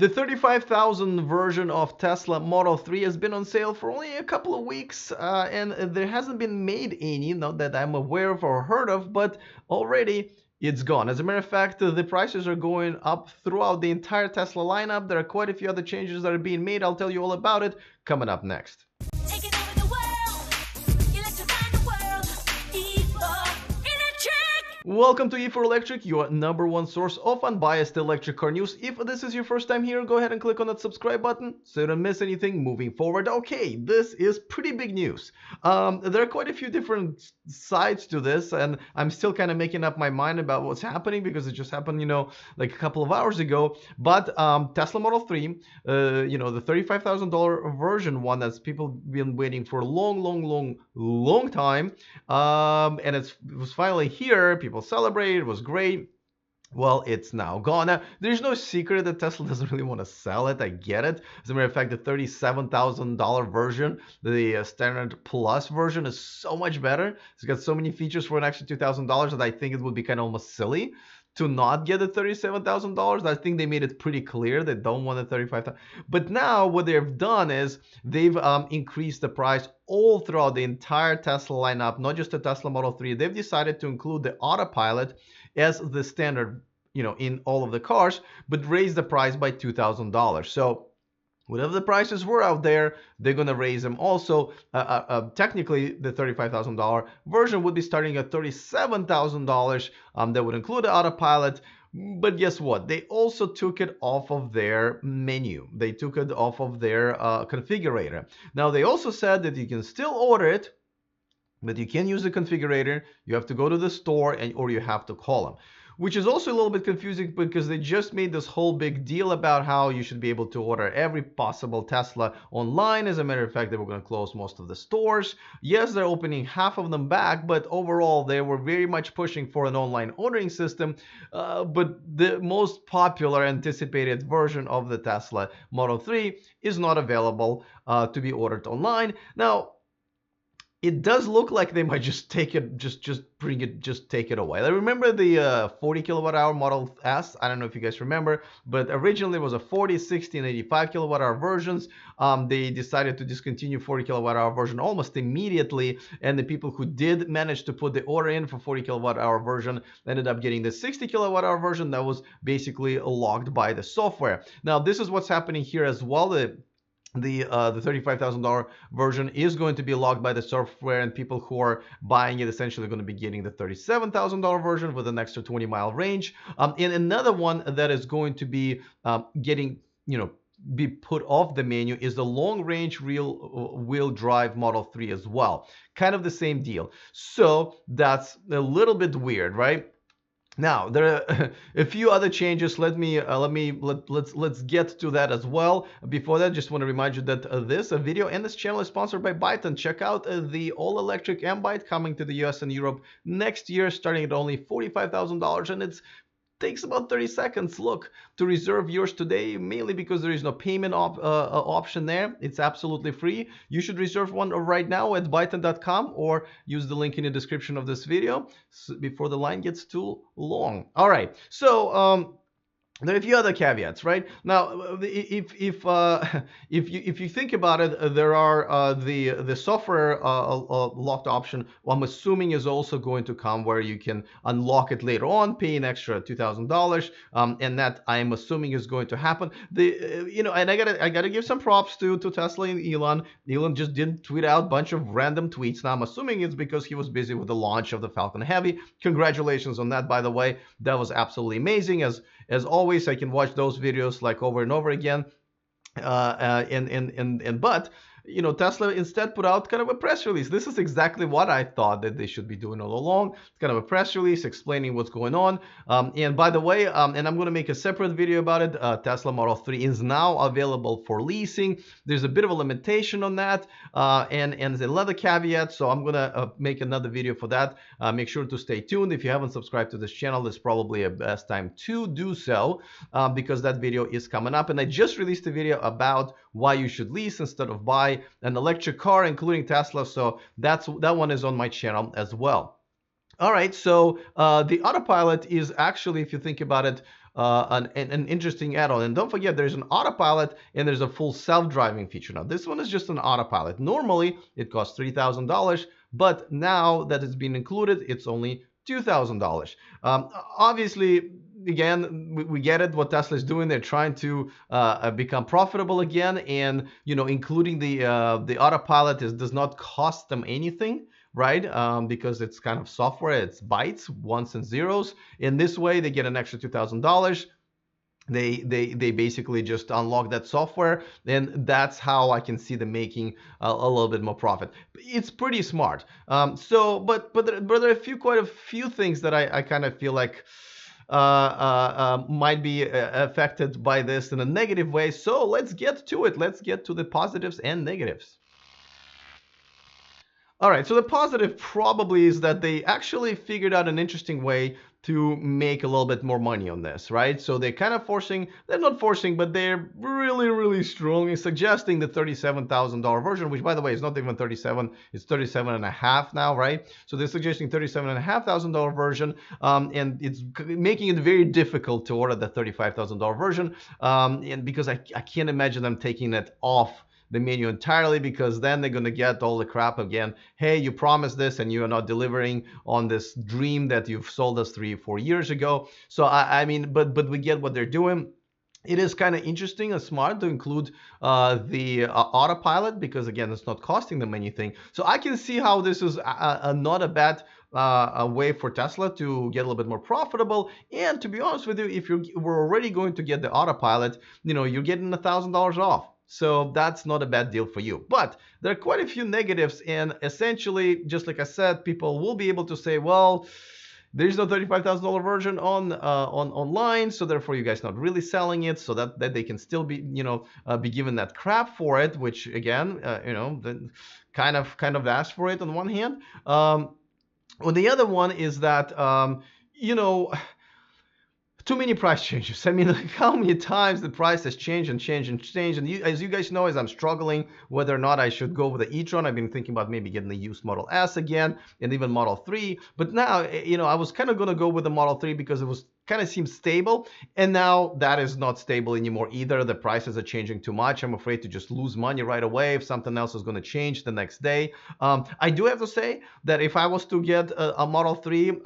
The 35,000 version of Tesla Model 3 has been on sale for only a couple of weeks, and there hasn't been made any, not that I'm aware of or heard of, but already it's gone. As a matter of fact, the prices are going up throughout the entire Tesla lineup. There are quite a few other changes that are being made. I'll tell you all about it coming up next. Taking over the world, electrifying the world, E4 Electric! Welcome to E4 Electric, your #1 source of unbiased electric car news. If this is your first time here, go ahead and click on that subscribe button so you don't miss anything moving forward. Okay, this is pretty big news. There are quite a few different sides to this, and I'm still kind of making up my mind about what's happening because it just happened, like a couple of hours ago. But Tesla Model 3, the $35,000 version one that's people been waiting for a long time, and it was finally here. People celebrated. It was great. Well, it's now gone. Now, there's no secret that Tesla doesn't really want to sell it. I get it. As a matter of fact, the $37,000 version, the standard plus version, is so much better. It's got so many features for an extra $2,000 that I think it would be kind of almost silly to not get the $37,000. I think they made it pretty clear they don't want the $35,000. But now what they've done is they've increased the price all throughout the entire Tesla lineup, not just the Tesla Model 3. They've decided to include the Autopilot as the standard, in all of the cars, but raise the price by $2,000. So whatever the prices were out there, they're going to raise them also. Technically, the $35,000 version would be starting at $37,000. That would include the Autopilot. But guess what? They also took it off of their menu. They took it off of their configurator. Now, they also said that you can still order it, but you can't use the configurator. You have to go to the store or you have to call them, which is also a little bit confusing because they just made this whole big deal about how you should be able to order every possible Tesla online. As a matter of fact, they were going to close most of the stores. Yes, they're opening half of them back, but overall, they were very much pushing for an online ordering system. But the most popular anticipated version of the Tesla Model 3 is not available to be ordered online. Now, it does look like they might just take it, just take it away. I remember the 40 kilowatt hour Model S. I don't know if you guys remember, but originally it was a 40, 60, and 85 kilowatt hour versions. They decided to discontinue 40 kilowatt hour version almost immediately, and the people who did manage to put the order in for 40 kilowatt hour version ended up getting the 60 kilowatt hour version that was basically locked by the software. Now, this is what's happening here as well. The $35,000 version is going to be locked by the software, and people who are buying it essentially are going to be getting the $37,000 version with an extra 20-mile range. And another one that is going to be be put off the menu is the long-range rear-wheel drive Model 3 as well. Kind of the same deal. So that's a little bit weird, right? Now, there are a few other changes. Let's get to that as well. Before that, just want to remind you that this video and this channel is sponsored by Byton. Check out the all-electric M-Byte coming to the US and Europe next year, starting at only $45,000, and it takes about 30 seconds, to reserve yours today, mainly because there is no payment option there. It's absolutely free. You should reserve one right now at byton.com or use the link in the description of this video before the line gets too long. All right, so there are a few other caveats, right? Now, if you think about it, there are the software locked option. I'm assuming is also going to come where you can unlock it later on, pay an extra $2,000, and that I'm assuming is going to happen. And I gotta give some props to Tesla and Elon. Elon just didn't tweet out a bunch of random tweets. Now I'm assuming it's because he was busy with the launch of the Falcon Heavy. Congratulations on that, by the way. That was absolutely amazing. As always, I can watch those videos like over and over again. But Tesla instead put out kind of a press release. This is exactly what I thought that they should be doing all along. It's kind of a press release explaining what's going on. And by the way, and I'm going to make a separate video about it. Tesla Model 3 is now available for leasing. There's a bit of a limitation on that, and another caveat. So I'm going to make another video for that. Make sure to stay tuned. If you haven't subscribed to this channel, it's probably a best time to do so, because that video is coming up. And I just released a video about why you should lease instead of buy an electric car, including Tesla. So that one is on my channel as well. All right, so the Autopilot is actually, if you think about it, an interesting add-on. And don't forget, there's an autopilot and there's a full self-driving feature. Now, this one is just an autopilot. Normally, it costs $3,000, but now that it's been included, it's only $2,000. Obviously, again, we get it. What Tesla is doing, they're trying to become profitable again, and including the autopilot does not cost them anything, right? Because it's kind of software, it's bytes, ones and zeros. In this way, they get an extra $2,000. They basically just unlock that software, and that's how I can see them making a little bit more profit. It's pretty smart. But there are quite a few things that I kind of feel like might be affected by this in a negative way. So let's get to it. Let's get to the positives and negatives. All right, so the positive probably is that they actually figured out an interesting way to make a little bit more money on this, right? So they're kind of they're not forcing, but they're really, really strongly suggesting the $37,000 version, which by the way is not even 37, it's 37 and a half now, right? So they're suggesting $37,500 version, and it's making it very difficult to order the $35,000 version, and because I can't imagine them taking it off the menu entirely, because then they're going to get all the crap again. Hey, you promised this and you are not delivering on this dream that you've sold us 3 or 4 years ago. So I mean, but we get what they're doing. It is kind of interesting and smart to include the autopilot, because again, it's not costing them anything. So I can see how this is not a bad a way for Tesla to get a little bit more profitable. And to be honest with you, if we're already going to get the autopilot, you're getting $1,000 off. So that's not a bad deal for you. But there are quite a few negatives, and essentially, just like I said, people will be able to say, well, there's no $35,000 version on online, so therefore you guys not really selling it, so that they can still be be given that crap for it, which again kind of asked for it on one hand. Well, the other one is that too many price changes. I mean, like how many times the price has changed and changed and changed. And as you guys know, as I'm struggling whether or not I should go with the e-tron, I've been thinking about maybe getting the used Model S again and even Model 3. But now, I was kind of going to go with the Model 3 because it was kind of seems stable. And now that is not stable anymore either. The prices are changing too much. I'm afraid to just lose money right away if something else is going to change the next day. I do have to say that if I was to get a Model 3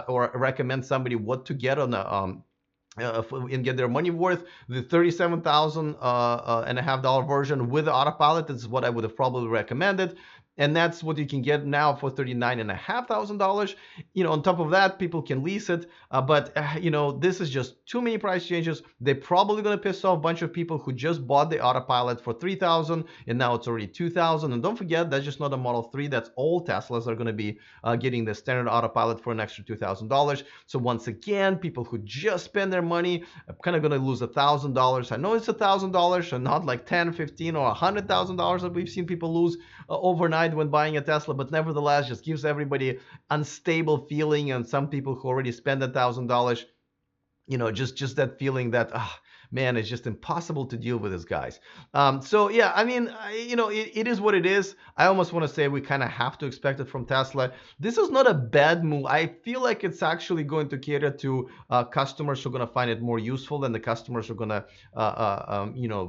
or recommend somebody what to get on a and get their money worth, the $37,500 version with the autopilot is what I would have probably recommended. And that's what you can get now for $39,500. On top of that, people can lease it. But this is just too many price changes. They're probably going to piss off a bunch of people who just bought the autopilot for $3,000 and now it's already $2,000. And don't forget, that's just not a Model 3. That's all Teslas are going to be getting the standard autopilot for an extra $2,000. So once again, people who just spend their money are kind of going to lose $1,000. I know it's $1,000 and not like $10, $15, or $100,000 that we've seen people lose overnight when buying a Tesla, but nevertheless just gives everybody unstable feeling, and some people who already spend $1,000, just that feeling that man, it's just impossible to deal with these guys. So yeah, I mean, it is what it is. I almost want to say we kind of have to expect it from Tesla. This is not a bad move. I feel like it's actually going to cater to customers who are going to find it more useful than the customers who are going to,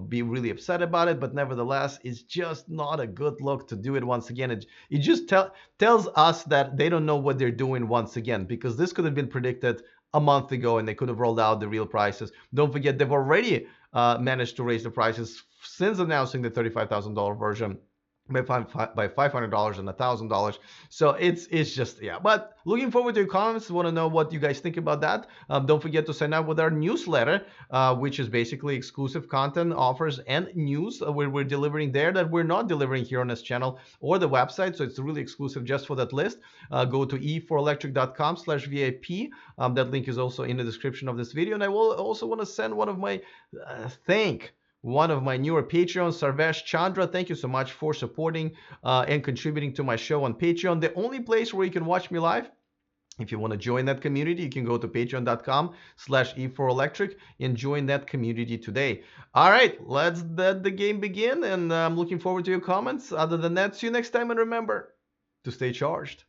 be really upset about it. But nevertheless, it's just not a good look to do it once again. It just tells us that they don't know what they're doing once again, because this could have been predicted a month ago and they could have rolled out the real prices. Don't forget, they've already managed to raise the prices since announcing the $35,000 version by $500 and $1,000. So it's just, yeah. But looking forward to your comments. Want to know what you guys think about that. Don't forget to sign up with our newsletter, which is basically exclusive content, offers, and news where we're delivering there that we're not delivering here on this channel or the website. So it's really exclusive just for that list. Go to e4electric.com/VIP. That link is also in the description of this video. And I will also want to send one of my one of my newer Patreons, Sarvesh Chandra. Thank you so much for supporting and contributing to my show on Patreon. The only place where you can watch me live. If you want to join that community, you can go to patreon.com/e4electric and join that community today. All right, let's let the game begin, and I'm looking forward to your comments. Other than that, see you next time, and remember to stay charged.